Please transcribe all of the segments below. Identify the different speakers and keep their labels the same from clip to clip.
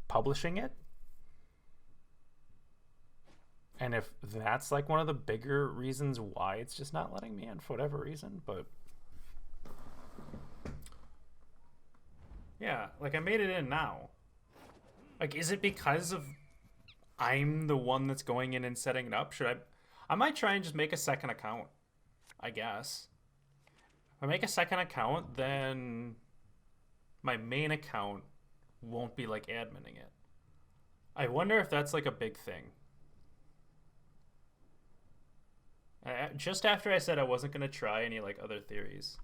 Speaker 1: publishing it. And if that's like one of the bigger reasons why it's just not letting me in for whatever reason, but yeah, like I made it in now. Like, is it because of I'm the one that's going in and setting it up? I might try and just make a second account, I guess. If I make a second account, then my main account won't be like adminning it. I wonder if that's like a big thing. Just after I said I wasn't going to try any like other theories.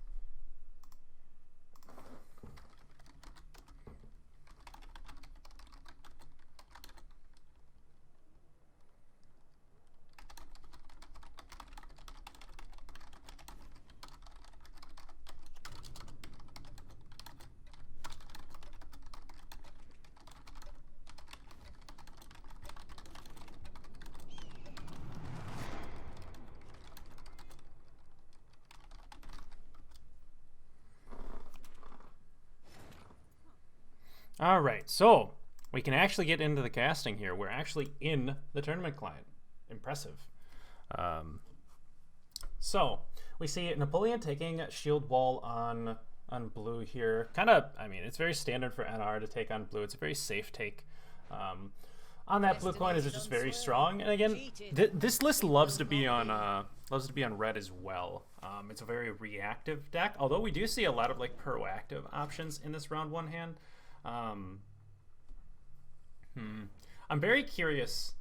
Speaker 1: All right, so we can actually get into the casting here. We're actually in the tournament client. Impressive. So we see Napoleon taking shield wall on blue here. Kind of, I mean, it's very standard for NR to take on blue. It's a very safe take. On that blue coin is just very strong. And again, this list loves to be on red as well. It's a very reactive deck, although we do see a lot of like proactive options in this round one hand. I'm very curious.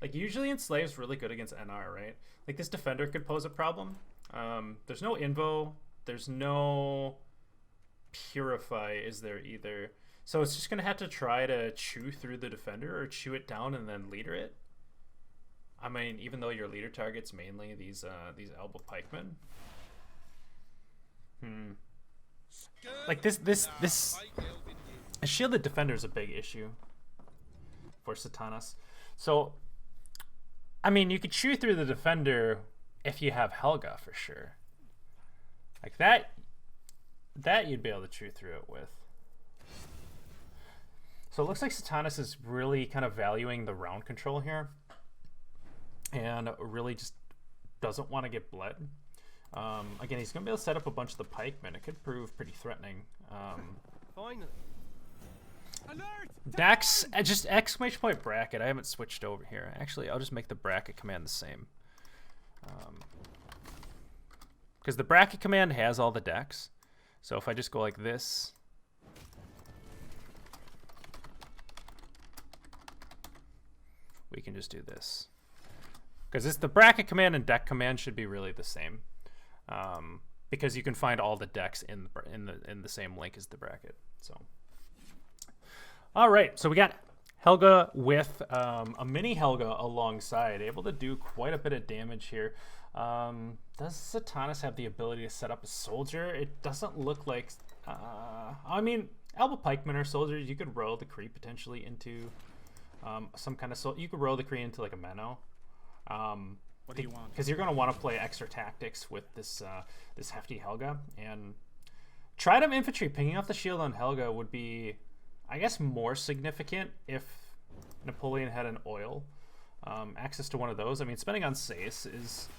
Speaker 1: Like, usually Enslave's really good against NR, right? Like, this defender could pose a problem. There's no Invo. There's no Purify, is there either? So it's just going to have to try to chew through the defender or chew it down and then leader it. I mean, even though your leader target's mainly these elbow pikemen. Like, this a shielded defender is a big issue for Satanas. So, I mean, you could chew through the defender if you have Helga for sure. Like that you'd be able to chew through it with. So it looks like Satanas is really kind of valuing the round control here, and really just doesn't want to get bled. Again, he's gonna be able to set up a bunch of the pikemen. It could prove pretty threatening.
Speaker 2: Finally.
Speaker 1: Dex, just exclamation point bracket. I haven't switched over here. Actually, I'll just make the bracket command the same. Because the bracket command has all the decks. So if I just go like this. We can just do this. Because the bracket command and deck command should be really the same. Because you can find all the decks in the same link as the bracket. So. All right, so we got Helga with a mini Helga alongside, able to do quite a bit of damage here. Does Satanas have the ability to set up a soldier? It doesn't look like... I mean, elbow pikemen are soldiers. You could roll the Kree potentially into some kind of... You could roll the Kree into like a Menno.
Speaker 2: What do you want?
Speaker 1: Because you're going to want to play extra tactics with this this hefty Helga. And Trident Infantry pinging off the shield on Helga would be... I guess more significant if Napoleon had an oil. Access to one of those. I mean, spending on Sais is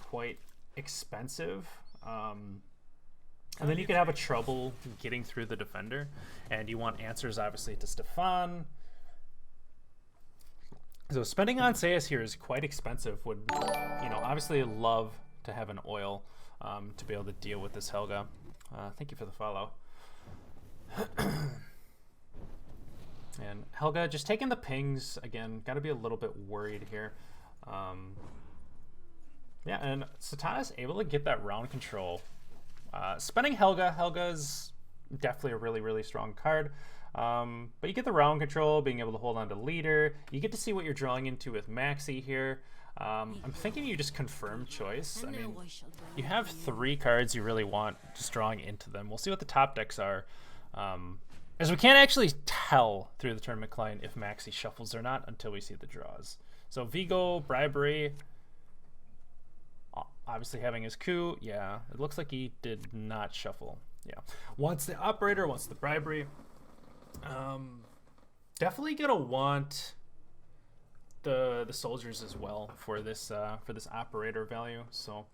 Speaker 1: quite expensive. And then you could have a trouble getting through the defender. And you want answers, obviously, to Stefan. So spending on Sais here is quite expensive. Would, obviously love to have an oil to be able to deal with this Helga. Thank you for the follow. And Helga just taking the pings again. Got to be a little bit worried here. Yeah, and Satanas able to get that round control. Spending Helga's definitely a really, really strong card. But you get the round control, being able to hold on to leader. You get to see what you're drawing into with Maxi here. I'm thinking you just confirm choice. I mean, you have 3 cards you really want just drawing into them. We'll see what the top decks are. As we can't actually tell through the tournament client if Maxi shuffles or not until we see the draws. So Vigo, Bribery, obviously having his coup. Yeah, it looks like he did not shuffle. Yeah, wants the Operator, wants the Bribery. definitely gonna want the soldiers as well for this operator value. So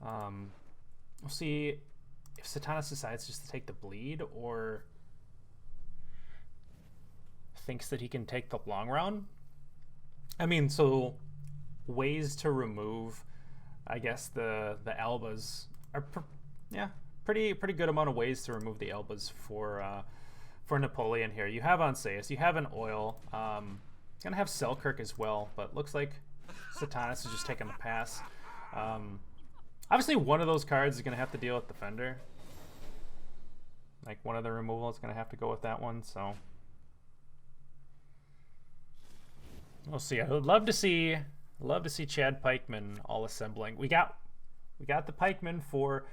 Speaker 1: we'll see if Satanas decides just to take the bleed or thinks that he can take the long round. I mean, so ways to remove, I guess the Albas are pretty good amount of ways to remove the Albas for Napoleon here. You have Anseus, you have an oil, gonna have Selkirk as well, but looks like Satanas is just taking the pass. Obviously one of those cards is gonna have to deal with Defender. Like one of the removal is gonna have to go with that one, so we'll see. I would love to see Chad Pikeman all assembling. We got the Pikeman for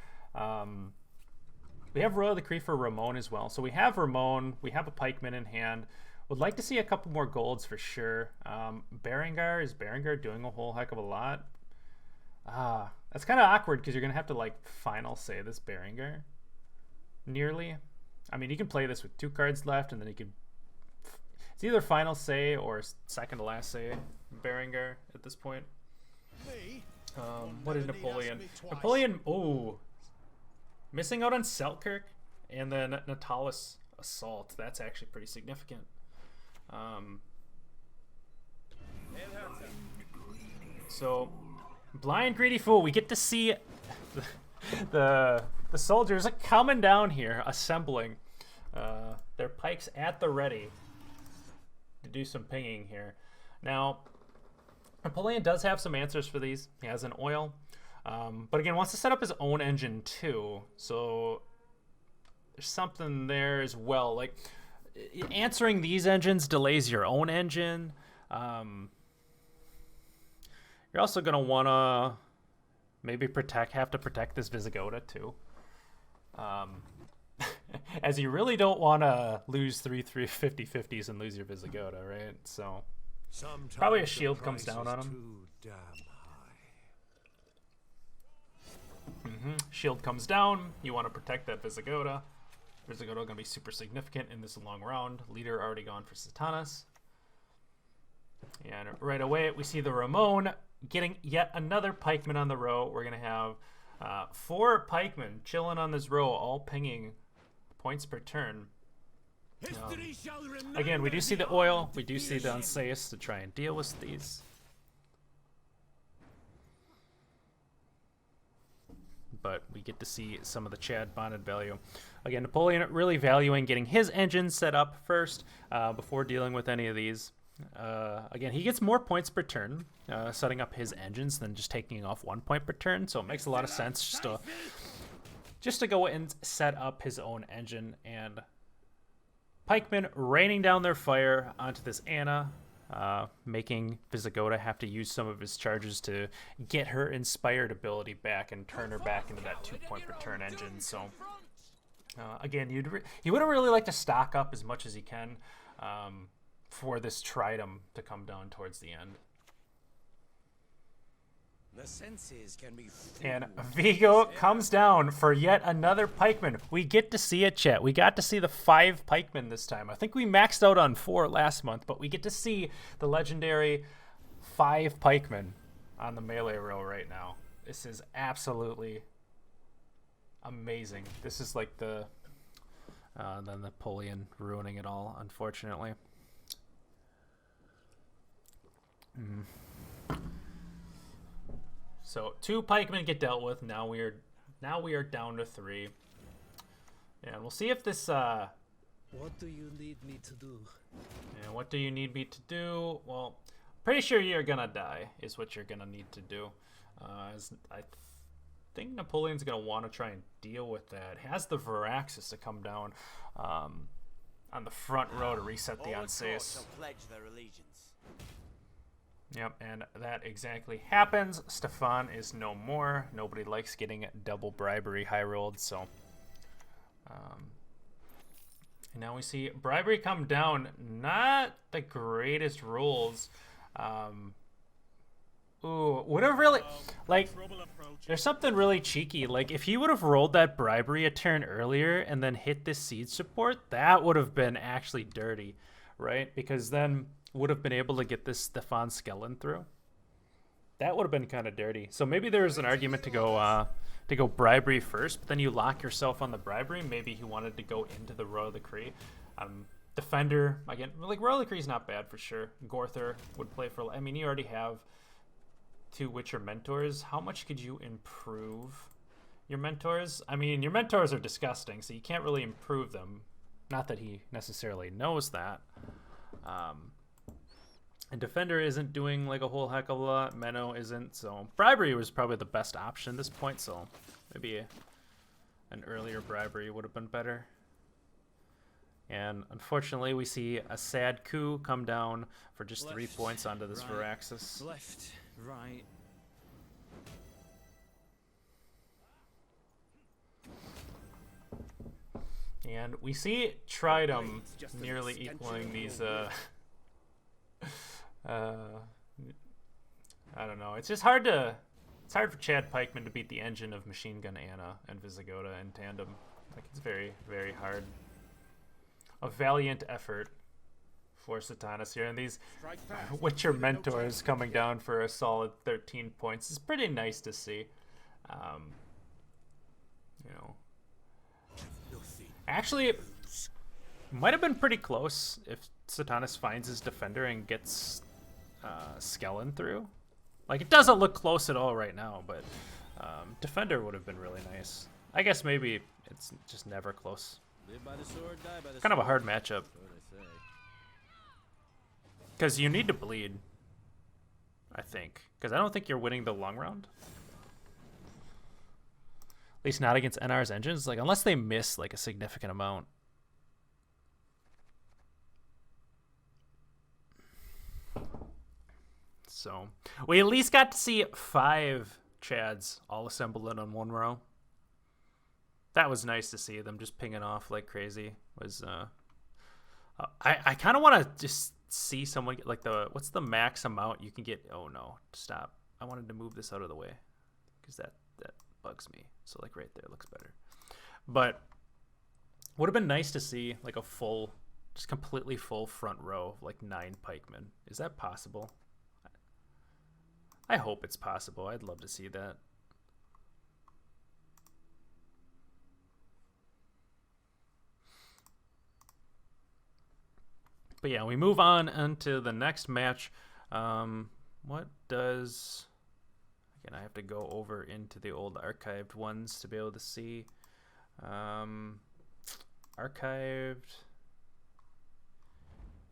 Speaker 1: we have Royal Decree for Ramon as well. So we have Ramon, we have a Pikeman in hand. Would like to see a couple more golds for sure. Berengar, is Berengar doing a whole heck of a lot? That's kind of awkward because you're gonna have to like final say this Berengar. Nearly. I mean, you can play this with 2 cards left, and then you could. It's either final say or second to last say Berengar at this point. What is Napoleon? Napoleon, missing out on Selkirk and then Natalis Assault. That's actually pretty significant. So, Blind Greedy Fool, we get to see the soldiers coming down here, assembling their pikes at the ready to do some pinging here. Now, Napoleon does have some answers for these. He has an oil, but again, wants to set up his own engine too. So there's something there as well. Like answering these engines delays your own engine. You're also gonna wanna maybe have to protect this Visigoda too. As you really don't want to lose 3 50/50s and lose your Visigoda, right? So sometimes probably a shield comes down on him. Shield comes down. You want to protect that Visigoda. Visigoda going to be super significant in this long round. Leader already gone for Satanas. And right away we see the Ramon getting yet another pikeman on the row. We're going to have 4 pikemen chilling on this row, all pinging points per turn. Again, we do see the oil. We do see the Anseus to try and deal with these. But we get to see some of the Chad bonded value. Again, Napoleon really valuing getting his engine set up first before dealing with any of these. Again, he gets more points per turn setting up his engines than just taking off 1 point per turn. So it makes a lot of sense just to go and set up his own engine. And pikemen raining down their fire onto this Anna, making Visigoda have to use some of his charges to get her inspired ability back and turn her back into that 2 point per turn engine. So again, you would really like to stock up as much as you can for this Tridum to come down towards the end.
Speaker 3: The senses can be
Speaker 1: and Vigo comes down for yet another pikeman. We get to see it, chat. We got to see the 5 pikemen this time. I think we maxed out on 4 last month, but we get to see the legendary 5 pikemen on the melee row right now. This is absolutely amazing. This is like the Napoleon ruining it all, unfortunately. So 2 pikemen get dealt with. Now we are down to 3, and we'll see if this.
Speaker 3: What do you need me to do?
Speaker 1: And what do you need me to do? Well, pretty sure you're gonna die is what you're gonna need to do. As I think Napoleon's gonna want to try and deal with that. He has the Varaxis to come down on the front row to reset the Anseus. Yep, and that exactly happens. Stefan is no more. Nobody likes getting double bribery high rolled, so and now we see bribery come down. Not the greatest rolls. Would have really like there's something really cheeky. Like if he would have rolled that bribery a turn earlier and then hit this siege support, that would have been actually dirty. right? Because then would have been able to get this Stefan Skellen through. That would have been kind of dirty. So maybe there's an argument to go bribery first, but then you lock yourself on the bribery. Maybe he wanted to go into the Royal Decree. Defender, again, like Royal Decree is not bad for sure. Gorther would play for, I mean, you already have 2 Witcher mentors. How much could you improve your mentors? I mean, your mentors are disgusting, so you can't really improve them. Not that he necessarily knows that. And Defender isn't doing like a whole heck of a lot. Menno isn't, so bribery was probably the best option at this point, so maybe an earlier bribery would have been better. And unfortunately, we see a sad coup come down for just 3 points onto this Viraxis.
Speaker 3: Left, right.
Speaker 1: And we see Tridum nearly equaling these, I don't know. It's just hard to... It's hard for Chad Pikeman to beat the engine of Machine Gun Anna and Visigoda in tandem. Like, it's very, very hard. A valiant effort for Satanas here. And these Witcher mentors coming down for a solid 13 points is pretty nice to see. You know... Actually, it might have been pretty close if Satanas finds his defender and gets Skellen through. Like, it doesn't look close at all right now, but defender would have been really nice. I guess maybe it's just never close.
Speaker 2: Live by the sword, die by the
Speaker 1: Kind of a
Speaker 2: sword.
Speaker 1: hard matchup. Because you need to bleed, I think. Because I don't think you're winning the long round. At least not against NR's engines. Like, unless they miss, like, a significant amount. So, we at least got to see 5 Chads all assembled in on one row. That was nice to see them just pinging off like crazy. Was I kind of want to just see someone get, like, what's the max amount you can get? Oh no, stop. I wanted to move this out of the way because that bugs me. So, like, right there looks better. But would have been nice to see like a full, just completely full front row of like 9 pikemen. Is that possible? I hope it's possible. I'd love to see that. But yeah, we move on into the next match. What does... Again, I have to go over into the old archived ones to be able to see. Archived.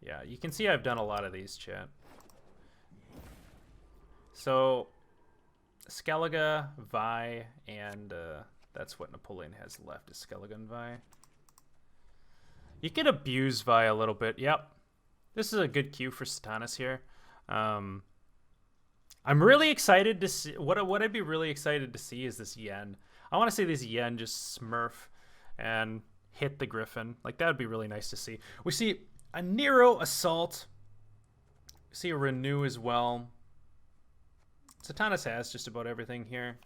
Speaker 1: Yeah, you can see I've done a lot of these, chat. So, Skellige, Vi, and that's what Napoleon has left, is Skellige and Vi. You can abuse Vi a little bit. Yep. This is a good cue for Satanas here. I'm really excited to see... What I'd be really excited to see is this Yen. I want to see this Yen just smurf and hit the Griffin. Like, that would be really nice to see. We see a Nero Assault. We see a Renew as well. Satanas has just about everything here.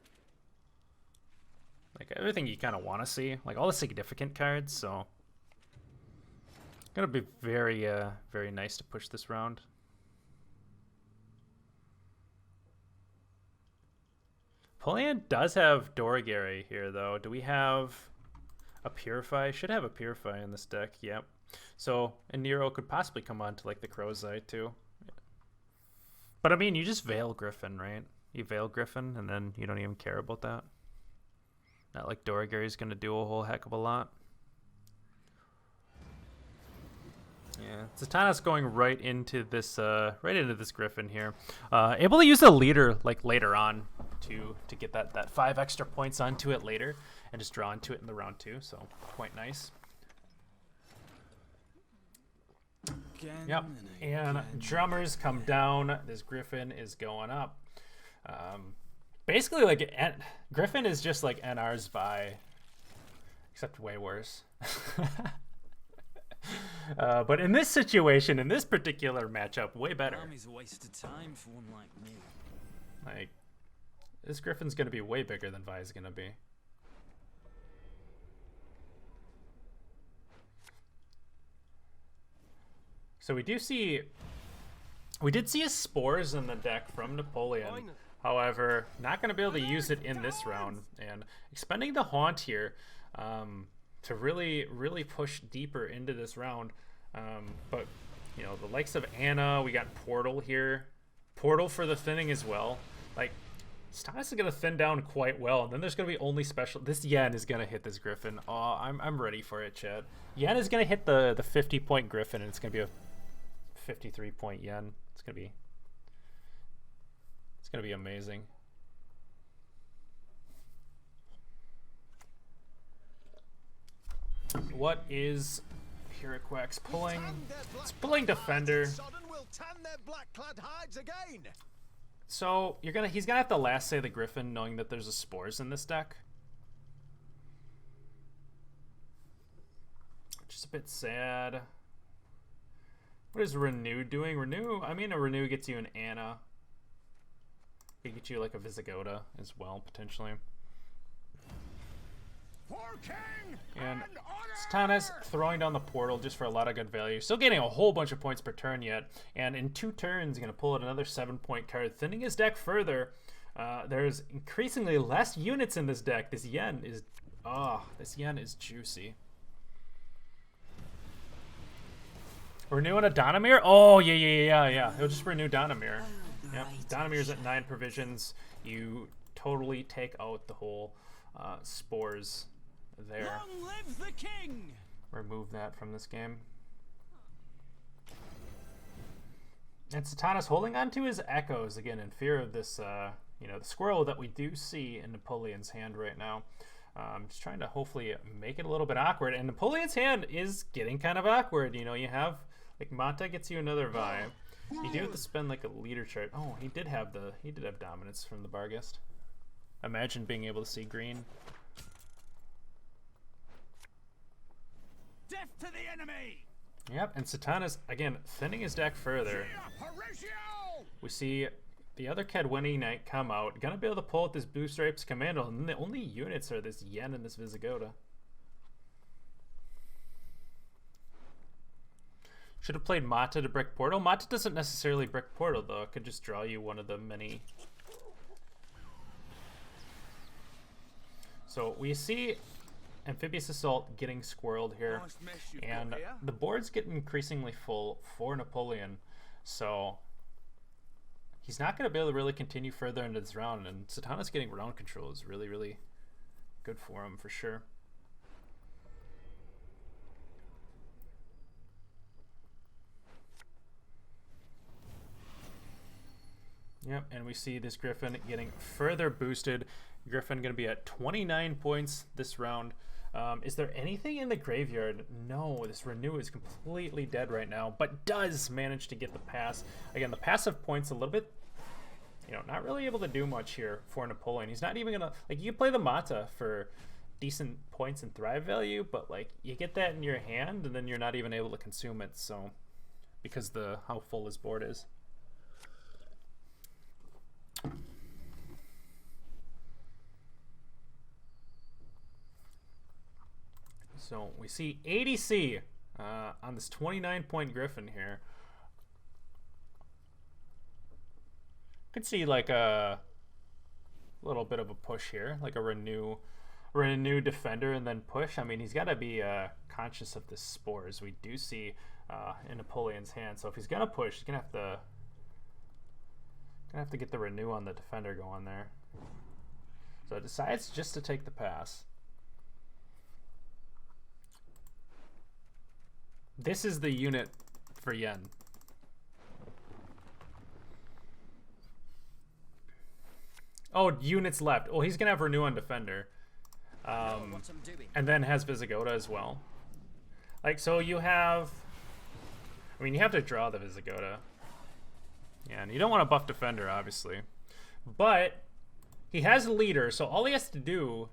Speaker 1: Like, everything you kind of want to see. Like, all the significant cards, so... Gonna be very, very nice to push this round. Napoleon does have Doragary here, though. Do we have a Purify? Should have a Purify in this deck, yep. So, and Nero could possibly come on to, like, the Crow's Eye, too. But, I mean, you just Veil Griffin, right? You Veil Griffin, and then you don't even care about that. Not like Doragary's gonna do a whole heck of a lot. Yeah, Satanas going right into this Griffin here. Able to use the leader like later on to get that 5 extra points onto it later and just draw into it in the round 2. So quite nice. Yep, and drummers come down. This Griffin is going up. Basically, like Griffin is just like NR's Vi, except way worse. But in this situation, in this particular matchup, way better.
Speaker 3: Army's a waste of time for one like me.
Speaker 1: Like, this Griffin's gonna be way bigger than Vi's gonna be. So we did see a Spores in the deck from Napoleon. However, not going to be able to use it in this round. And expending the Haunt here to really push deeper into this round. But, you know, the likes of Anna, we got Portal here. Portal for the thinning as well. Like, Satanas is going to thin down quite well. And then there's going to be only special. This Yen is going to hit this Griffin. Oh, I'm ready for it, Chad. Yen is going to hit the 50-point Griffin, and it's going to be a 53-point Yen. It's going to be amazing. What is Hiraquax pulling? It's pulling Defender. So he's gonna have to last say the Griffin, knowing that there's a Spores in this deck. Which is a bit sad. What is Renew doing? I mean, a Renew gets you an Anna. It could get you like a Visigoda as well, potentially. And Satanas throwing down the Portal just for a lot of good value. Still getting a whole bunch of points per turn yet. And in 2 turns, going to pull out another 7-point card, thinning his deck further. There's increasingly less units in this deck. This Yen is juicy. Renew on a Donamir? Oh, yeah. He'll just renew Donamir. Yep, Donamir's at 9 provisions. You totally take out the whole Spores there.
Speaker 3: Long live the king!
Speaker 1: Remove that from this game. And Satanas holding on to his Echoes again in fear of this, you know, the squirrel that we do see in Napoleon's hand right now. Just trying to hopefully make it a little bit awkward. And Napoleon's hand is getting kind of awkward. You know, you have like Mata gets you another vibe. You do have to spend like a leader chart. Oh, he did have dominance from the Barghest. Imagine being able to see green.
Speaker 3: Death to the enemy!
Speaker 1: Yep, and Satanas again thinning his deck further. We see the other Cadwenny Knight come out, gonna be able to pull out this Blue Stripes Commando, and the only units are this Yen and this Visigoda. Should have played Mata to brick Portal. Mata doesn't necessarily brick Portal though. It could just draw you one of the many. So we see Amphibious Assault getting squirreled here, and the board's getting increasingly full for Napoleon. So he's not going to be able to really continue further into this round, and Satanas getting round control is really, really good for him for sure. Yep, and we see this Griffin getting further boosted. Griffin going to be at 29 points this round. Is there anything in the graveyard? No, this Renew is completely dead right now, but does manage to get the pass. Again, the passive points a little bit, you know, not really able to do much here for Napoleon. He's not even going to, like, you play the Mata for decent points and thrive value, but, like, you get that in your hand, and then you're not even able to consume it, so, because how full his board is. So we see ADC on this 29-point Griffin here. Could see like a little bit of a push here, like a renew Defender and then push. I mean, he's got to be conscious of the Spores. We do see in Napoleon's hand. So if he's gonna push, he's gonna have to get the Renew on the Defender going there. So it decides just to take the pass. This is the unit for Yen. Oh, units left. Oh, he's going to have Renew on Defender. And then has Visigoda as well. Like, so you have... I mean, you have to draw the Visigoda. Yeah, and you don't want to buff Defender, obviously. But he has a leader, so all he has to do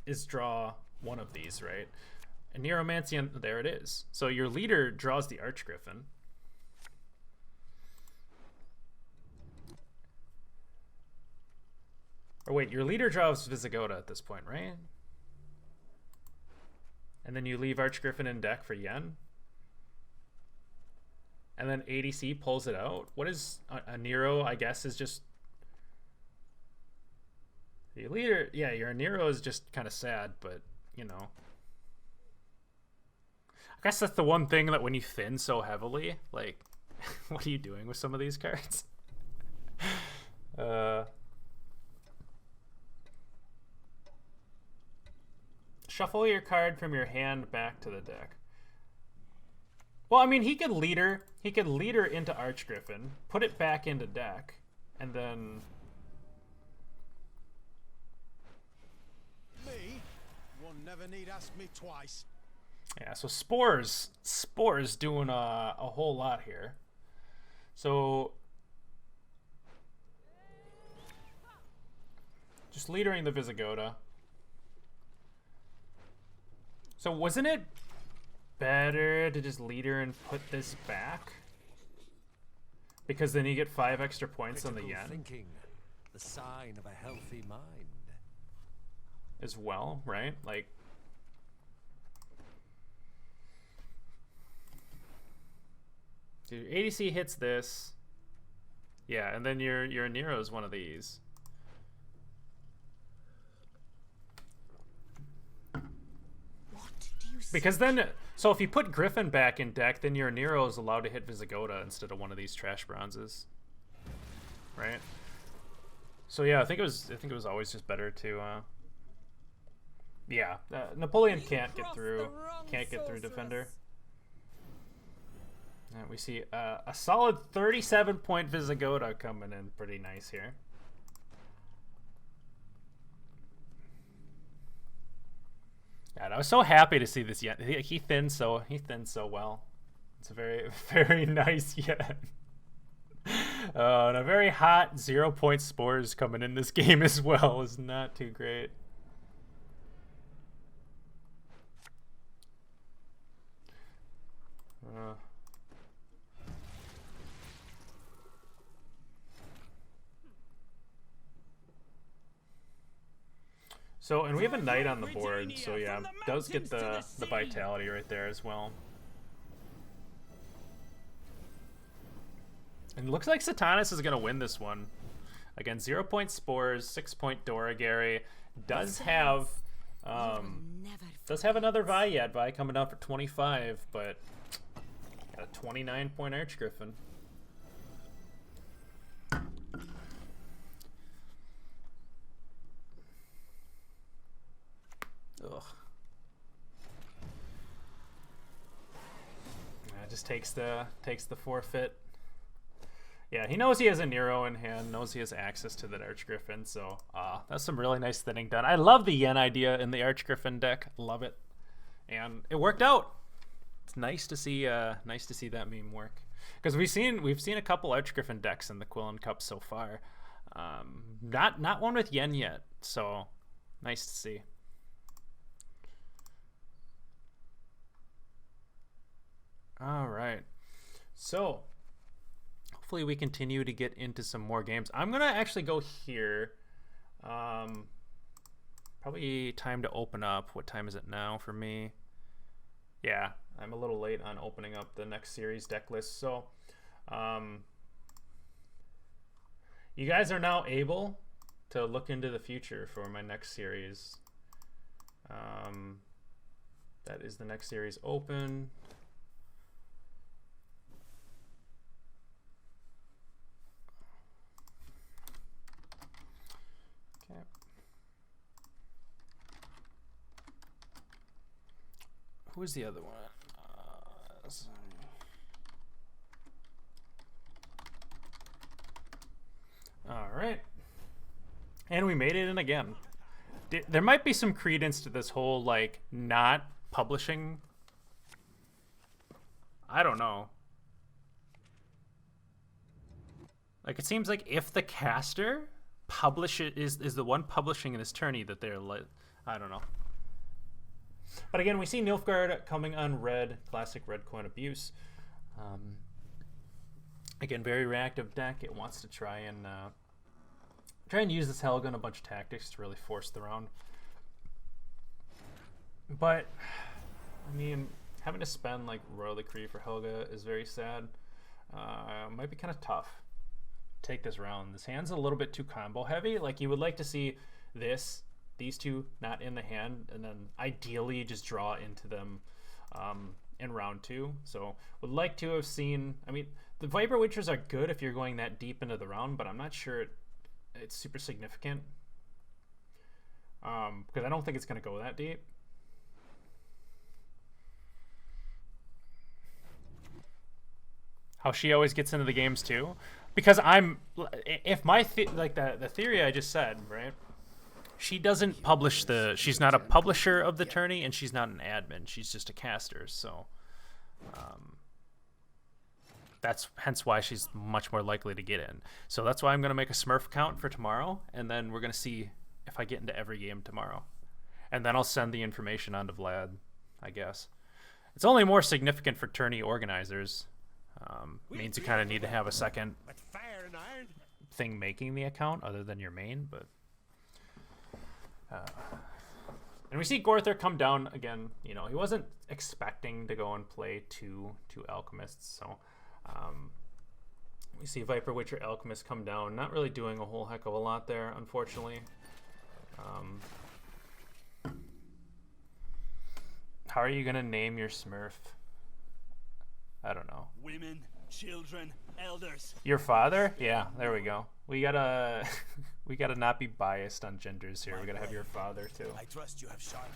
Speaker 1: is draw one of these, right? And Neuromancy, there it is. So your leader draws the Archgriffin. Or wait, your leader draws Visigoda at this point, right? And then you leave Archgriffin in deck for Yen. and then ADC pulls it out. What is a Nero? I guess is just your leader. Yeah, your Nero is just kind of sad, but you know. I guess that's the one thing that when you thin so heavily, like, what are you doing with some of these cards? Shuffle your card from your hand back to the deck. Well, I mean, he could leader into Archgriffin, put it back into deck, and then
Speaker 3: Me? One never need ask me twice.
Speaker 1: yeah, so Spores doing a whole lot here. So just leadering the Visigoda. So wasn't it better to just leader and put this back? Because then you get 5 extra points on the yen.
Speaker 4: Thinking, the sign of a healthy mind.
Speaker 1: As well, right? Like, dude, ADC hits this. Yeah, and then your Nero's one of these. Because then, so if you put Griffin back in deck, then your Nero is allowed to hit Visigoda instead of one of these trash bronzes, right? So yeah, I think it was always just better to, yeah, Napoleon can't get through Defender. And we see a solid 37-point Visigoda coming in, pretty nice here. God, I was so happy to see this yen. He thins so well. It's a very, very nice yen. And a very hot 0-point Spores coming in this game as well is not too great. So, and we have a knight on the board, so yeah, does get the vitality right there as well. And it looks like Satanas is going to win this one. Again, 0-point Spores, 6-point Doragary. Does have another Vi yet. Vi coming out for 25, but got a 29-point Archgriffin. Ugh. Yeah, just takes the forfeit. Yeah, he knows he has a Nero in hand, knows he has access to that Archgriffin, so that's some really nice thinning done. I love the yen idea in the Archgriffin deck. Love it. And it worked out. It's nice to see that meme work. Because we've seen a couple Archgriffin decks in the Quilland Cup so far. Not one with yen yet, so nice to see. All right, so hopefully we continue to get into some more games. I'm gonna actually go here. Probably time to open up. What time is it now for me? Yeah, I'm a little late on opening up the next series deck list. So you guys are now able to look into the future for my next series. That is the next series open. Who's the other one? All right. And we made it in again. There might be some credence to this whole, like, not publishing. I don't know. Like, it seems like if the caster is the one publishing in this tourney that they're I don't know. But again, we see Nilfgaard coming on red, classic red coin abuse. Again, very reactive deck. It wants to try and use this Helga and a bunch of tactics to really force the round. But I mean, having to spend like Royal Decree for Helga is very sad. might be kind of tough. Take this round. This hand's a little bit too combo heavy. Like, you would like to see these two not in the hand, and then ideally just draw into them in round 2. So would like to have seen, I mean, the Viper Witchers are good if you're going that deep into the round, but I'm not sure it's super significant, because I don't think it's going to go that deep. How she always gets into the games too, because if my the theory I just said, right? She doesn't publish she's not a publisher of the tourney, and she's not an admin. She's just a caster. So that's hence why she's much more likely to get in. So that's why I'm going to make a Smurf account for tomorrow, and then we're going to see if I get into every game tomorrow. And then I'll send the information on to Vlad, I guess. It's only more significant for tourney organizers. Means you kind of need to have a second thing making the account other than your main, but and we see Gorther come down again. You know, he wasn't expecting to go and play two alchemists, so we see Viper Witcher Alchemist come down, not really doing a whole heck of a lot there, unfortunately. How are you gonna name your Smurf? I don't know.
Speaker 5: Women, children, elders.
Speaker 1: Your father? Yeah, there we go. We gotta we gotta not be biased on genders here. We gotta have your father too.
Speaker 3: I trust you have sharpened.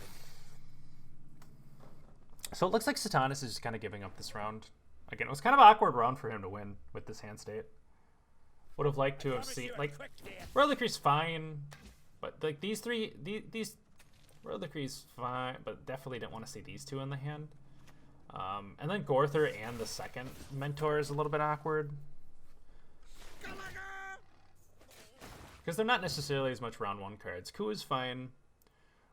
Speaker 1: So it looks like Satanas is just kind of giving up this round. Again, it was kind of an awkward round for him to win with this hand state. Would have liked to have seen, like, Reliquary's fine, but like these Reliquary's fine, but definitely didn't want to see these two in the hand. And then Gorther and the second mentor is a little bit awkward, because they're not necessarily as much round 1 cards. Ku is fine.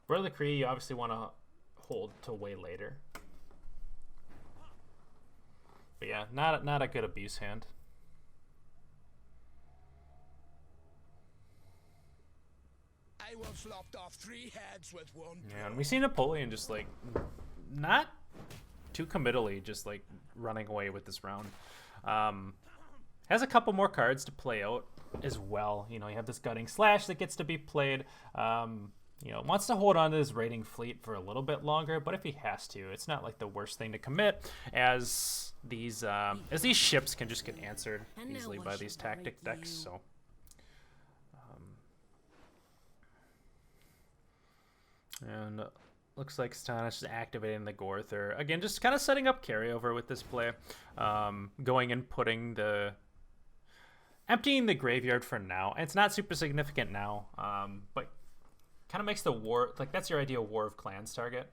Speaker 1: Reliquary you obviously want to hold till way later. But yeah, not a good abuse hand.
Speaker 3: I once lopped off 3 heads with one.
Speaker 1: Yeah, and we see Napoleon just like not too committally, just like running away with this round. Has a couple more cards to play out as well. You know, you have this Gutting Slash that gets to be played. You know, wants to hold on to his raiding fleet for a little bit longer, but if he has to, it's not like the worst thing to commit, as these ships can just get answered easily by these tactic decks. So and looks like Satanas is activating the Gorther again, just kind of setting up carryover with this play, going and putting emptying the graveyard for now. It's not super significant now, but kind of makes the war, like, that's your ideal War of Clans target.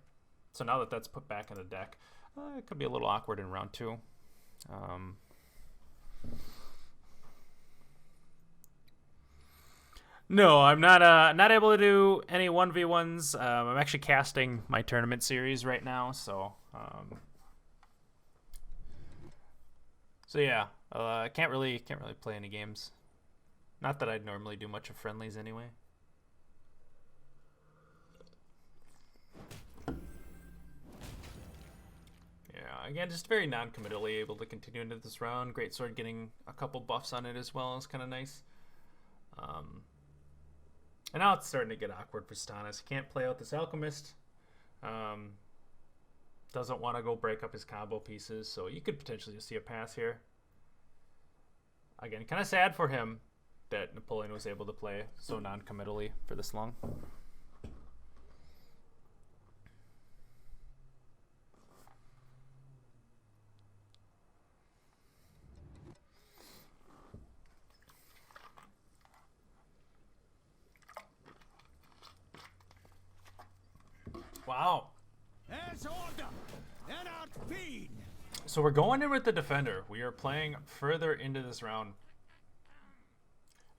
Speaker 1: So now that that's put back in the deck, it could be a little awkward in round 2. No, I'm not able to do any 1v1s. I'm actually casting my tournament series right now, so yeah, I can't really play any games. Not that I'd normally do much of friendlies anyway. Yeah, again, just very non-committally able to continue into this round. Greatsword getting a couple buffs on it as well is kind of nice. And now it's starting to get awkward for Satanas. He can't play out this Alchemist. Doesn't want to go break up his combo pieces, so you could potentially just see a pass here. Again, kind of sad for him that Napoleon was able to play so non-committally for this long. Wow. So we're going in with the defender. We are playing further into this round.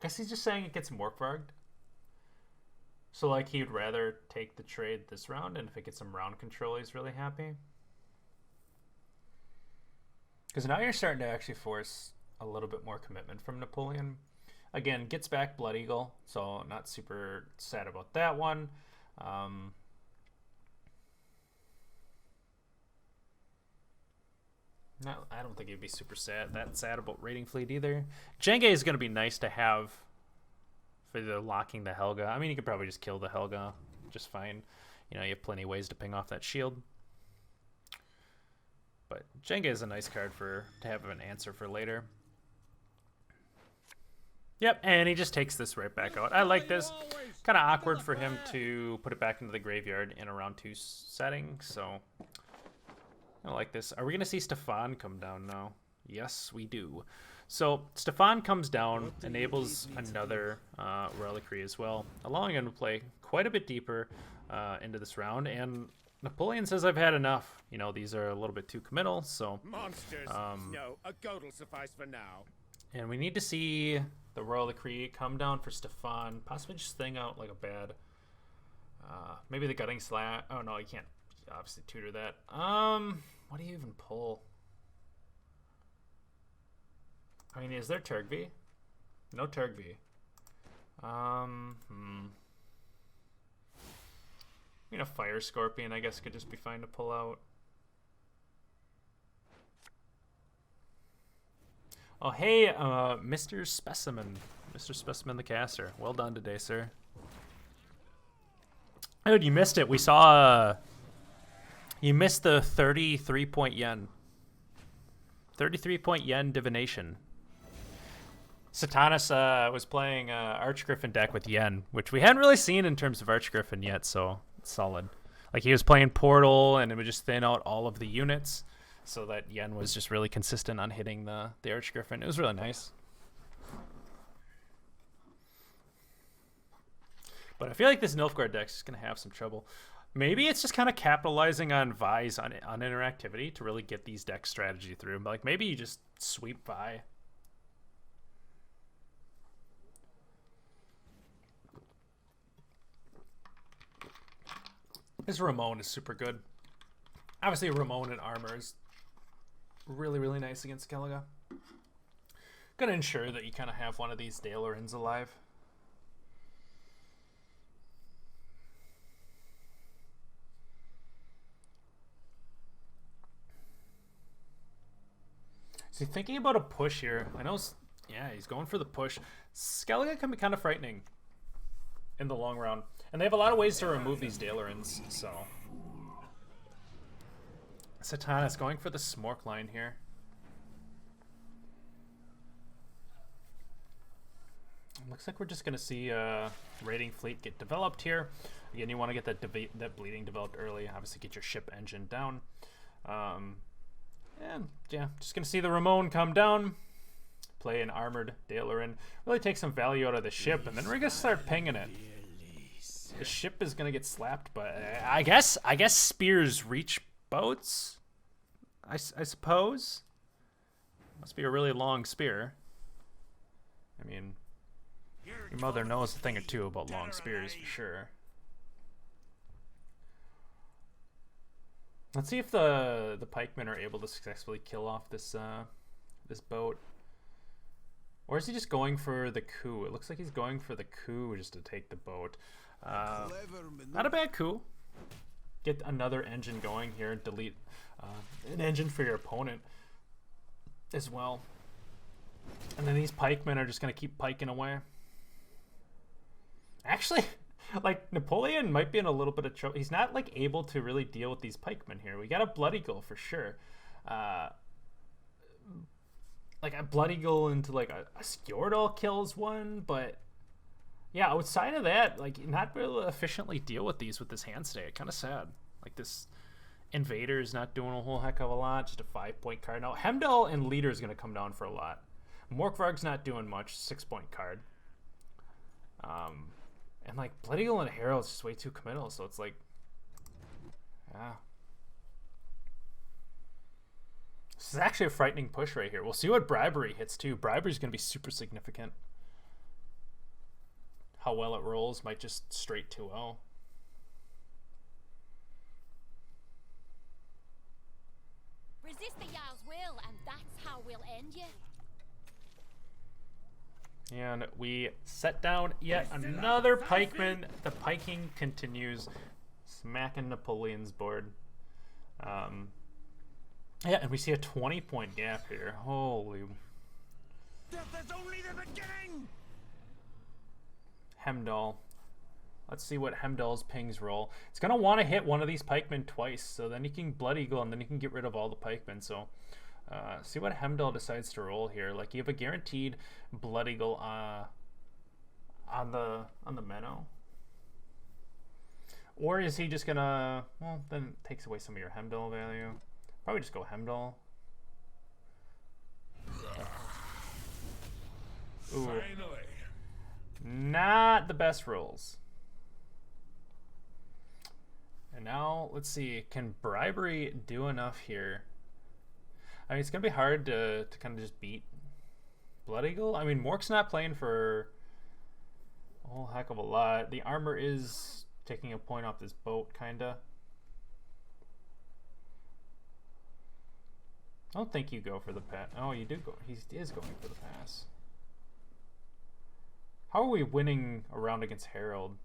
Speaker 1: Guess he's just saying it gets Morkvarged. So like he'd rather take the trade this round, and if it gets some round control, he's really happy. Because now you're starting to actually force a little bit more commitment from Napoleon. Again, gets back Blood Eagle, so not super sad about that one. No, I don't think he'd be super sad about raiding fleet either. Jenge is going to be nice to have for the locking the Helga. I mean, you could probably just kill the Helga just fine. You know, you have plenty of ways to ping off that shield. But Jenge is a nice card to have an answer for later. Yep, and he just takes this right back out. I like this. Kind of awkward for him to put it back into the graveyard in a round 2 setting, so I like this. Are we going to see Stefan come down now? Yes, we do. So Stefan comes down, enables another reliquary as well, allowing him to play quite a bit deeper into this round, and Napoleon says, I've had enough. You know, these are a little bit too committal, so...
Speaker 3: Monsters! No, a goat will suffice for now.
Speaker 1: And we need to see the Royal Decree come down for Stefan. Possibly just thing out like a bad... maybe the Gutting Slash... Oh, no, you can't obviously tutor that. What do you even pull? I mean, is there Turgby? No Turgby. I mean, a Fire Scorpion, I guess, could just be fine to pull out. Oh, hey, Mr. Specimen. Mr. Specimen the caster. Well done today, sir. Oh, you missed it. We saw... you missed the 33-point yen. 33-point yen divination. Satanas was playing Archgriffin deck with yen, which we hadn't really seen in terms of Archgriffin yet, so it's solid. Like, he was playing Portal, and it would just thin out all of the units, so that yen was just really consistent on hitting the Archgriffin. It was really nice. But I feel like this Nilfgaard deck is going to have some trouble. Maybe it's just kind of capitalizing on Vi's on interactivity to really get these deck strategy through. But like, maybe you just sweep Vi. This Ramon is super good. Obviously, Ramon in armor is really, really nice against Skellige. Gonna ensure that you kind of have one of these Daelorins alive. So thinking about a push here. I know, yeah, he's going for the push. Skellige can be kind of frightening in the long run. And they have a lot of ways to remove these Daelorins, so... Satanas going for the Smork line here. Looks like we're just going to see Raiding Fleet get developed here. Again, you want to get that bleeding developed early. Obviously, get your ship engine down. And yeah, just going to see the Ramon come down. Play an armored Daelorin. Really take some value out of the ship, and then we're going to start pinging it. The ship is gonna get slapped, but I guess spears reach boats. I suppose. Must be a really long spear. I mean, your mother knows a thing or two about long spears for sure. Let's see if the pikemen are able to successfully kill off this this boat. Or is he just going for the coup? It looks like he's going for the coup just to take the boat. Not a bad coup. Get another engine going here. Delete an engine for your opponent as well. And then these pikemen are just going to keep piking away. Actually, like, Napoleon might be in a little bit of trouble. He's not, like, able to really deal with these pikemen here. We got a Blood Eagle for sure. Like, a Blood Eagle into, like, a Skjordal kills one, but... yeah, outside of that, like, not able to efficiently deal with these with this hand state. Kind of sad. Like, this Invader is not doing a whole heck of a lot. Just a 5-point card. Now, Hemdall and Leader is going to come down for a lot. Morkvarg's not doing much. 6-point card. And, like, Blood Eagle and Herald is just way too committal. So it's like, yeah. This is actually a frightening push right here. We'll see what Bribery hits, too. Bribery is going to be super significant. How well it rolls might just straight 2-0.
Speaker 6: Resist the Jarl's will, and that's how we'll end you.
Speaker 1: And we set down yet another pikeman. The piking continues, smacking Napoleon's board. Yeah, and we see a 20-point gap here. Holy.
Speaker 3: Death is only the beginning!
Speaker 1: Hemdall. Let's see what Hemdall's pings roll. It's going to want to hit one of these pikemen twice, so then he can Blood Eagle, and then he can get rid of all the pikemen. So, see what Hemdall decides to roll here. Like, you have a guaranteed Blood Eagle on the Menno. Or is he just going to... Well, then it takes away some of your Hemdall value. Probably just go Hemdall. Ooh.
Speaker 3: Finally.
Speaker 1: Not the best rolls. And now, let's see, can Bribery do enough here? I mean, it's going to be hard to kind of just beat Blood Eagle. I mean, Mork's not playing for a whole heck of a lot. The armor is taking a point off this boat, kind of. I don't think you go for the pass. Oh, you do go. He is going for the pass. How are we winning a round against Harold?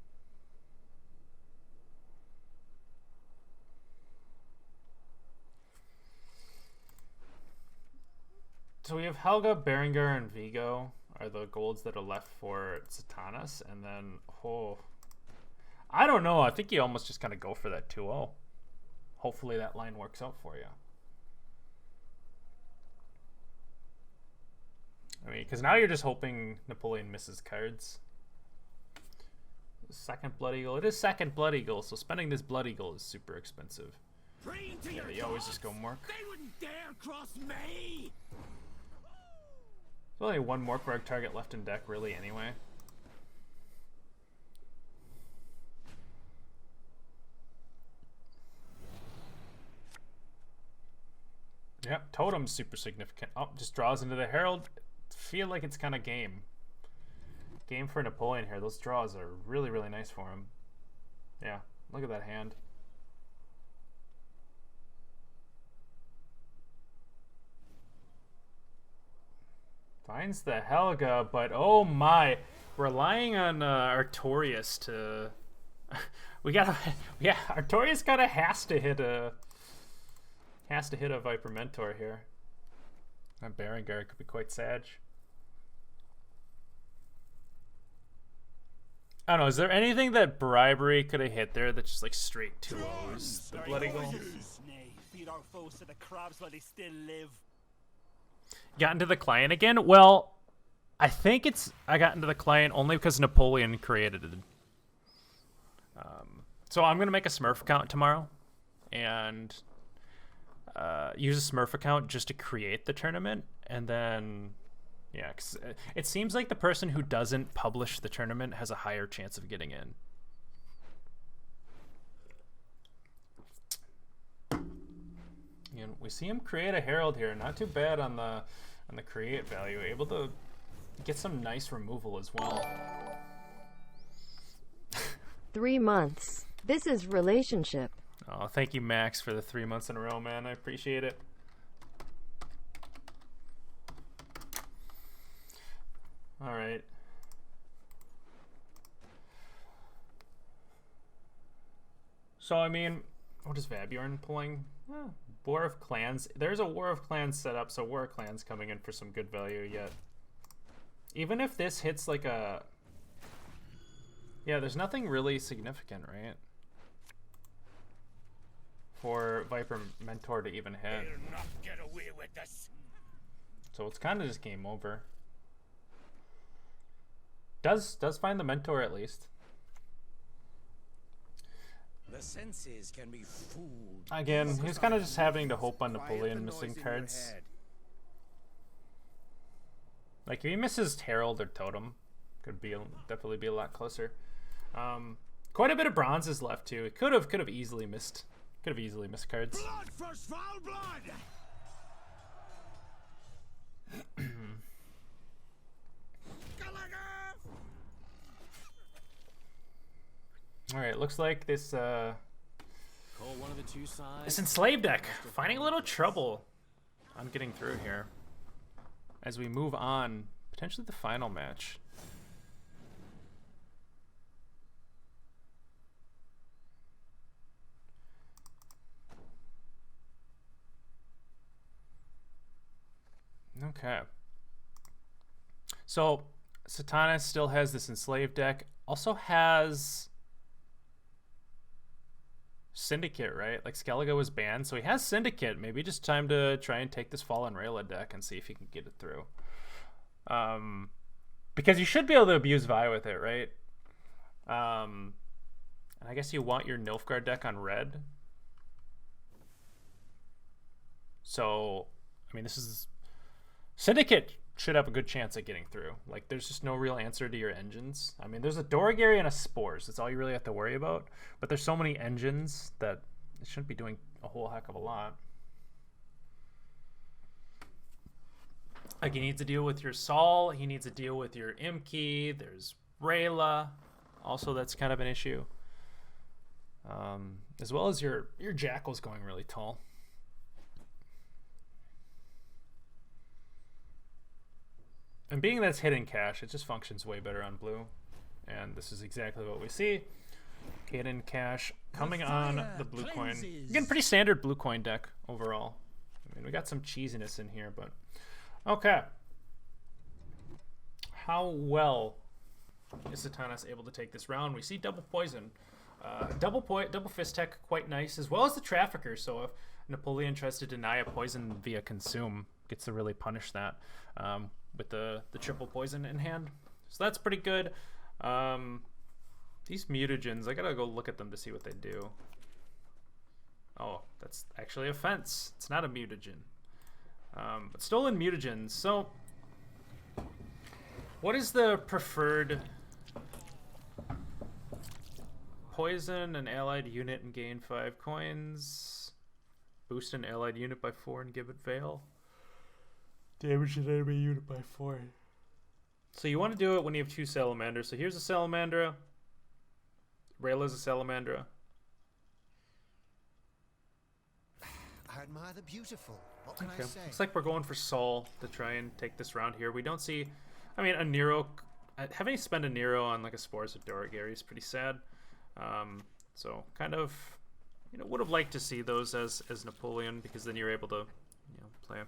Speaker 1: So we have Helga, Berengar, and Vigo are the golds that are left for Satanas. And then, oh, I don't know. I think you almost just kind of go for that 2-0. Hopefully that line works out for you. I mean, because now you're just hoping Napoleon misses cards. Second Blood Eagle. It is second Blood Eagle, so spending this Blood Eagle is super expensive. Yeah, you always just go Mork.
Speaker 3: They wouldn't dare cross me!
Speaker 1: There's only one Morkvarg target left in deck, really, anyway. Yep, Totem's super significant. Oh, just draws into the Herald. Feel like it's kind of game. Game for Napoleon here. Those draws are really, really nice for him. Yeah, look at that hand. Finds the Helga, but oh my, relying on Artorias to... yeah, Artorias kind of has to hit a Viper Mentor here. And Berengar could be quite sad. I don't know, is there anything that Bribery could have hit there that's just like straight 2-0s? The Blood Eagle?
Speaker 5: Feed our foes to the crabs while they still live.
Speaker 1: Got into the client again? Well, I think I got into the client only because Napoleon created it. So I'm going to make a Smurf account tomorrow and use a Smurf account just to create the tournament. And then, yeah, 'cause it seems like the person who doesn't publish the tournament has a higher chance of getting in. And we see him create a Herald here. Not too bad on the create value. Able to get some nice removal as well.
Speaker 7: 3 months. This is relationship.
Speaker 1: Oh, thank you, Max, for the 3 months in a row, man. I appreciate it. All right. So, I mean, what is Vabjorn pulling? War of Clans. There's a War of Clans set up, so War of Clans coming in for some good value yet. Even if this hits like a... Yeah, there's nothing really significant, right? For Viper Mentor to even hit.
Speaker 3: They'll not get away with this.
Speaker 1: So it's kind of just game over. Does find the Mentor at least.
Speaker 4: The senses can be fooled.
Speaker 1: Again, he's kind of just having to hope on Napoleon missing cards. Like if he misses Herald or Totem, could be definitely be a lot closer. Quite a bit of bronzes left too. It could have easily missed. Could have easily missed cards.
Speaker 3: Blood for foul blood.
Speaker 1: All right, looks like this
Speaker 4: Call one of the two sides.
Speaker 1: this Enslaved deck finding a little trouble on getting through here as we move on, potentially the final match. Okay. So Satanas still has this enslaved deck. Also has Syndicate, right? Like Skellige was banned, so he has Syndicate. Maybe just time to try and take this Fallen Rayla deck and see if he can get it through. Because you should be able to abuse Vi with it, right? And I guess you want your Nilfgaard deck on red. So, I mean, this is... Syndicate should have a good chance at getting through. Like, there's just no real answer to your engines. I mean, there's a Doragary and a Spores. That's all you really have to worry about. But there's so many engines that it shouldn't be doing a whole heck of a lot. Like, he needs to deal with your Sol. He needs to deal with your Imki. There's Rayla. Also, that's kind of an issue. As well as your Jackal's going really tall. And being that's hidden cash, it just functions way better on blue. And this is exactly what we see. Hidden cash coming on the blue coin. Again, pretty standard blue coin deck overall. I mean, we got some cheesiness in here, but... Okay. How well is Satanas able to take this round? We see double poison. Double fist tech, quite nice, as well as the trafficker. So if Napoleon tries to deny a poison via consume, gets to really punish that with the triple poison in hand. So that's pretty good. These mutagens, I gotta go look at them to see what they do. Oh, that's actually a fence. It's not a mutagen. But stolen mutagens. So, what is the preferred? Poison an allied unit and gain 5 coins. Boost an allied unit by 4 and give it Veil. Damage an enemy unit by 4. So you want to do it when you have 2 Salamanders. So here's a Salamandra. Rayla's a Salamandra.
Speaker 3: I admire the beautiful. What can I say?
Speaker 1: Looks like we're going for Sol to try and take this round here. We don't see... I mean, a Nero... Having to spend a Nero on like a Spores of Doragary is pretty sad. So kind of... You know, would have liked to see those as Napoleon, because then you're able to, you know, play...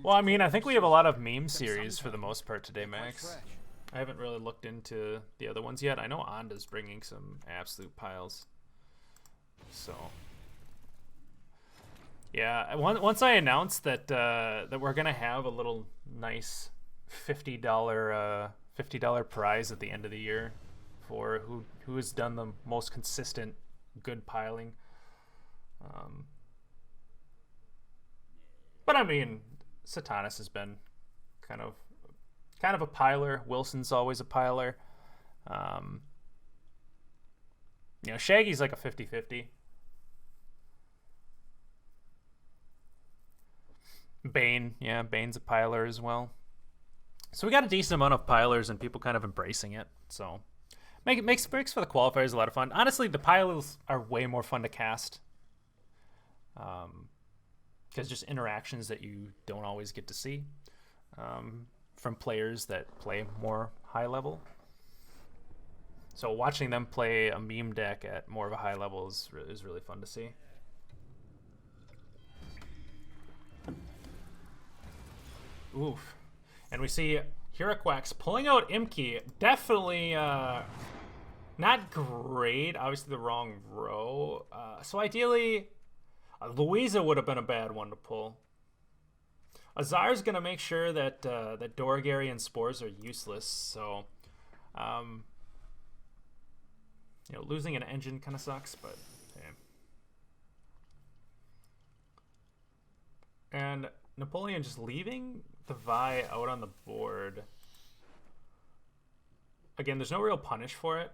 Speaker 1: Well, I mean, I think we have a lot of meme series for the most part today, Max. I haven't really looked into the other ones yet. I know Onda's bringing some absolute piles. So, yeah, once I announced that that we're gonna have a little nice $50 prize at the end of the year for who has done the most consistent good piling. But I mean, Satanas has been kind of a piler. Wilson's always a piler. You know, Shaggy's like a 50-50. Bane, yeah, Bane's a piler as well. So we got a decent amount of pilers and people kind of embracing it. So makes for the qualifiers a lot of fun. Honestly, the piles are way more fun to cast. Because just interactions that you don't always get to see from players that play more high level. So watching them play a meme deck at more of a high level is really fun to see. Oof. And we see Hiraquax pulling out Imki. Definitely not great. Obviously the wrong row. So ideally... Louisa would have been a bad one to pull. Azar's going to make sure that that Doragary and Spores are useless. So, you know, losing an engine kind of sucks, but hey. And Napoleon just leaving the Vi out on the board. Again, there's no real punish for it.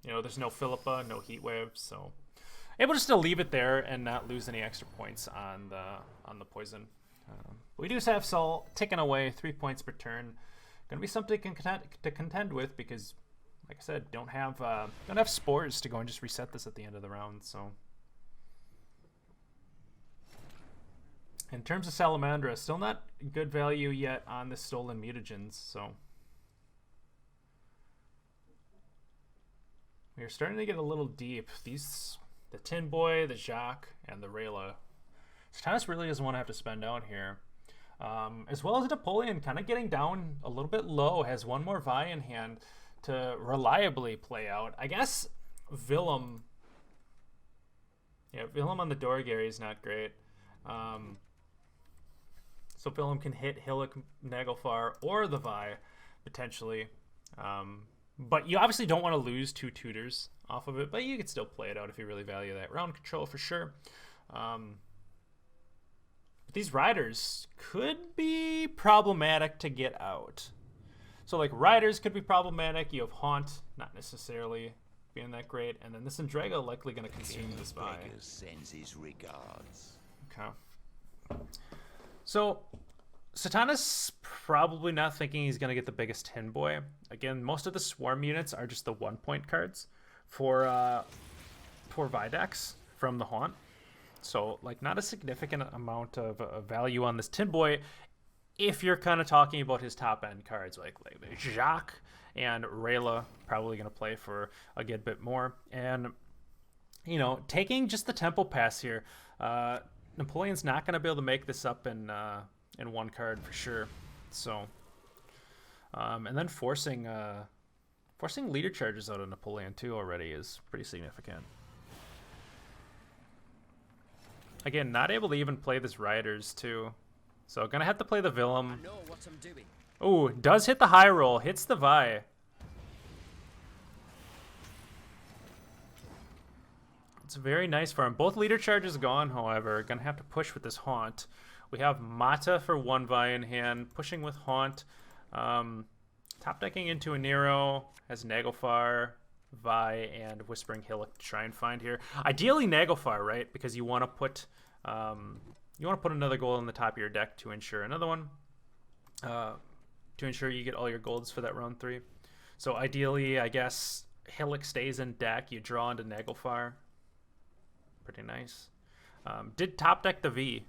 Speaker 1: You know, there's no Philippa, no Heatwave, so... Able just to leave it there and not lose any extra points on the poison. We do have Sol ticking away, 3 points per turn. Going to be something to contend with because, like I said, don't have Spores to go and just reset this at the end of the round. So, in terms of Salamandra, still not good value yet on the stolen mutagens. So, we're starting to get a little deep. The Tin Boy, the Jacques, and the Rayla. Satanas really doesn't want to have to spend out here. As well as Napoleon kind of getting down a little bit low, has one more Vi in hand to reliably play out. I guess Willem... Yeah, Willem on the door, Gary, is not great. So Willem can hit Hillock, Naglfar, or the Vi, potentially. But you obviously don't want to lose 2 tutors off of it, but you could still play it out if you really value that round control for sure. But these riders could be problematic to get out. So like riders could be problematic. You have Haunt, not necessarily being that great, and then this Andrega likely going to consume this Vi.
Speaker 3: Sends his regards.
Speaker 1: Okay. So Satanas probably not thinking he's going to get the biggest Tin Boy. Again, most of the swarm units are just the 1-point cards for Vi decks from the Haunt. So like not a significant amount of value on this Tin Boy if you're kind of talking about his top end cards like Jacques and Rayla probably going to play for a good bit more. And you know, taking just the tempo pass here, Napoleon's not going to be able to make this up in one card for sure. So and then forcing leader charges out of Napoleon too already is pretty significant. Again, not able to even play this Riders too. So gonna have to play the Willem.
Speaker 4: I know what I'm doing.
Speaker 1: Oh, does hit the high roll, hits the Vi. It's very nice for him. Both leader charges gone, however. Gonna have to push with this Haunt. We have Mata for 1 Vi in hand, pushing with Haunt. Top decking into a Nero, has Naglfar, Vi, and Whispering Hillock to try and find here. Ideally Naglfar, right? Because you want to put another gold on the top of your deck to ensure another one. To ensure you get all your golds for that round 3. So ideally, I guess Hillock stays in deck. You draw into Naglfar. Pretty nice. Did top deck the V.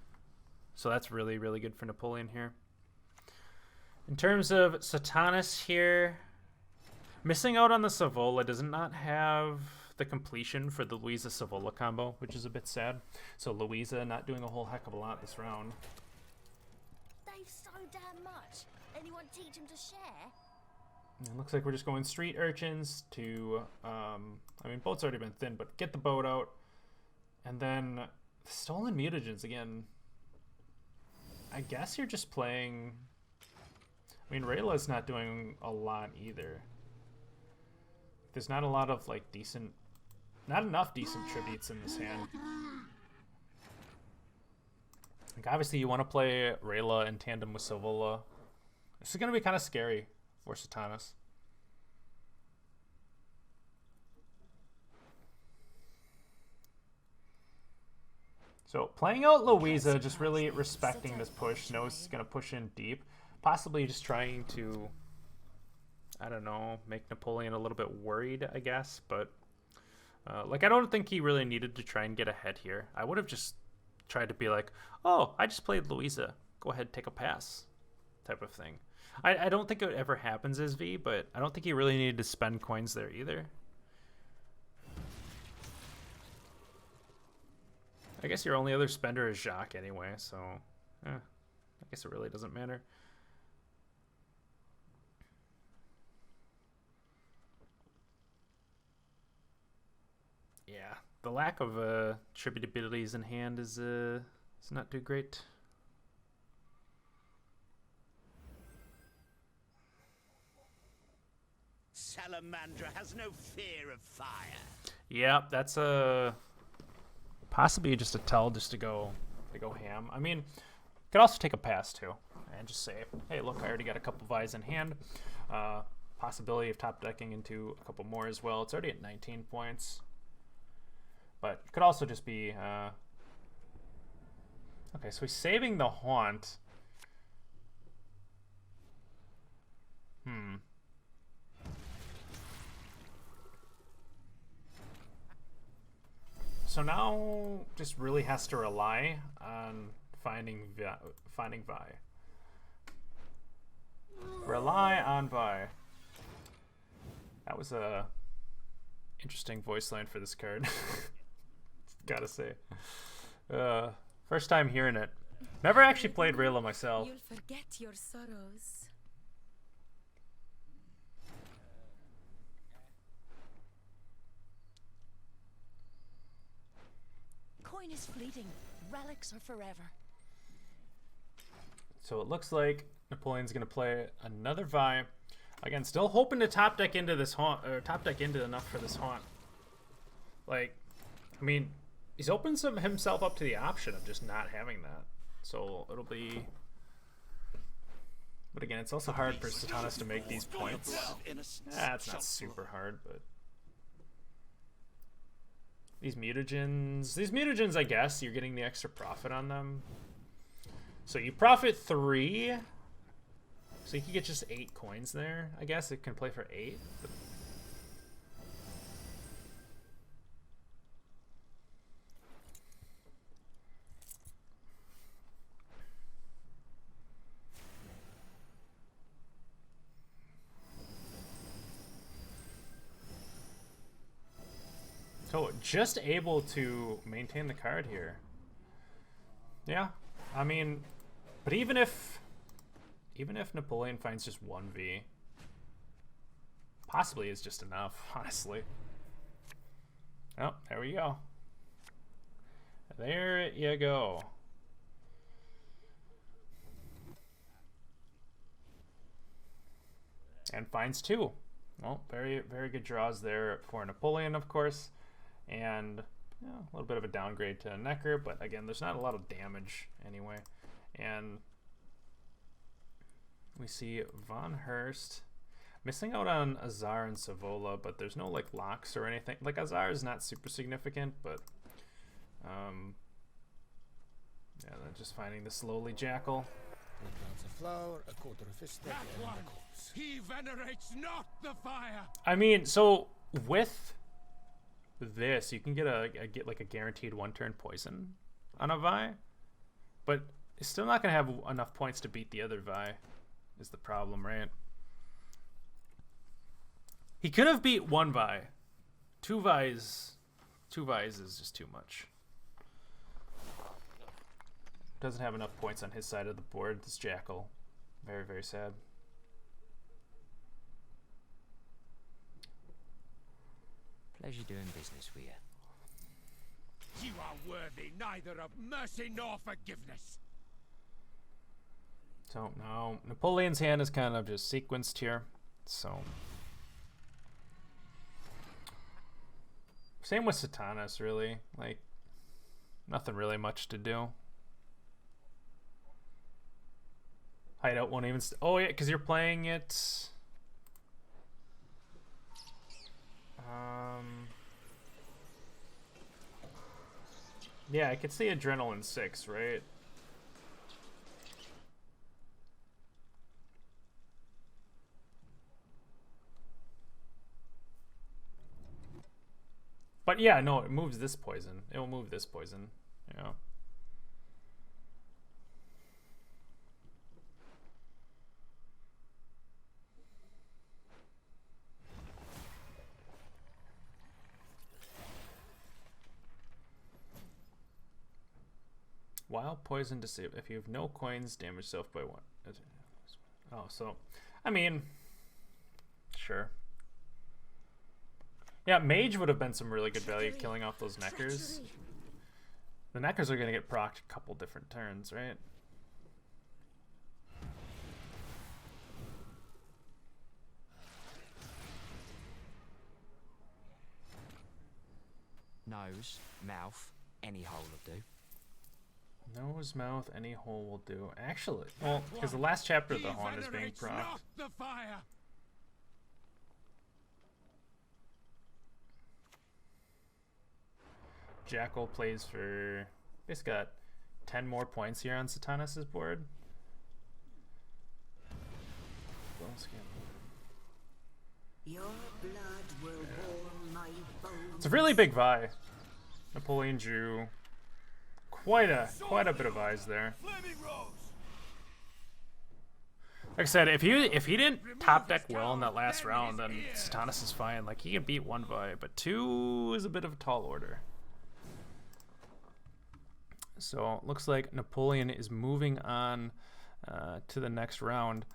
Speaker 1: So that's really, really good for Napoleon here. In terms of Satanas here, missing out on the Savola, does not have the completion for the Louisa Savola combo, which is a bit sad. So Louisa not doing a whole heck of a lot this round.
Speaker 6: They've so damn much. Anyone teach them to share?
Speaker 1: And it looks like we're just going Street Urchins to, I mean, boat's already been thin, but get the boat out. And then Stolen Mutagens again. I guess you're just playing... I mean, Rayla's not doing a lot either. There's not a lot of, like, decent... Not enough decent tributes in this hand. Like, obviously, you want to play Rayla in tandem with Savola. This is going to be kind of scary for Satanas. So, playing out Louisa, just really respecting this push. Knows he's going to push in deep. Possibly just trying to, I don't know, make Napoleon a little bit worried, I guess. But, like, I don't think he really needed to try and get ahead here. I would have just tried to be like, oh, I just played Louisa. Go ahead, take a pass type of thing. I don't think it ever happens as V, but I don't think he really needed to spend coins there either. I guess your only other spender is Jacques anyway, so I guess it really doesn't matter. Yeah, the lack of tribute abilities in hand is not too great.
Speaker 3: Salamandra has no fear of fire.
Speaker 1: Yeah, that's possibly just a tell just to go ham. I mean, could also take a pass too and just say, hey, look, I already got a couple Vi's in hand. Possibility of top decking into a couple more as well. It's already at 19 points. But it could also just be... Okay, so he's saving the Haunt. So now just really has to rely on finding Vi. Rely on Vi. That was a interesting voice line for this card. Gotta say. First time hearing it. Never actually played Rayla myself.
Speaker 8: You'll forget your sorrows.
Speaker 6: Coin is fleeting. Relics are forever.
Speaker 1: So it looks like Napoleon's gonna play another Vi. Again, still hoping to top deck into this haunt, or top deck into enough for this haunt. Like, I mean, he's opened himself up to the option of just not having that. So it'll be. But again, it's also hard for Satanas to make these points. It's not super hard, but these mutagens, I guess you're getting the extra profit on them. So you profit 3. So you can get just 8 coins there. I guess it can play for 8. But so just able to maintain the card here. Yeah, I mean, but even if Napoleon finds just 1v, possibly is just enough, honestly. Oh, there we go. There you go. And finds 2. Well, very, very good draws there for Napoleon, of course. And yeah, a little bit of a downgrade to Necker, but again, there's not a lot of damage anyway. And we see Von Hurst missing out on Azar and Savola, but there's no like locks or anything. Like Azar is not super significant, but yeah, they're just finding the slowly Jackal.
Speaker 3: He venerates not the fire.
Speaker 1: I mean, so with this, you can get like a guaranteed 1-turn poison on a Vi, but it's still not gonna have enough points to beat the other Vi. Is the problem, right? He could have beat 1 Vi. 2 Vi's is just too much. Doesn't have enough points on his side of the board. This Jackal, very, very sad.
Speaker 9: Pleasure doing business with you.
Speaker 3: You are worthy neither of mercy nor forgiveness.
Speaker 1: So now Napoleon's hand is kind of just sequenced here. So same with Satanas, really. Like nothing really much to do. Hideout won't even. Oh yeah, because you're playing it. Yeah, I could see Adrenaline 6, right? But yeah, no, it moves this poison. It will move this poison. Yeah. Wild poison disable. If you have no coins, damage self by 1. Oh, so I mean, sure. Yeah, Mage would have been some really good value killing off those Neckers. The Neckers are going to get procced a couple different turns, right?
Speaker 9: Nose, mouth, any hole will do.
Speaker 1: Nose, mouth, any hole will do. Actually, well, because the last chapter of the Haunt is being procced.
Speaker 3: The fire.
Speaker 1: Jackal plays for. He's got 10 more points here on Satanas' board.
Speaker 8: Your blood will warm my bones.
Speaker 1: It's a really big Vi. Napoleon drew quite a bit of Vi's there. Like I said, if he didn't top deck well in that last round, then Satanas is fine. Like, he can beat 1 Vi, but 2 is a bit of a tall order. So, looks like Napoleon is moving on to the next round.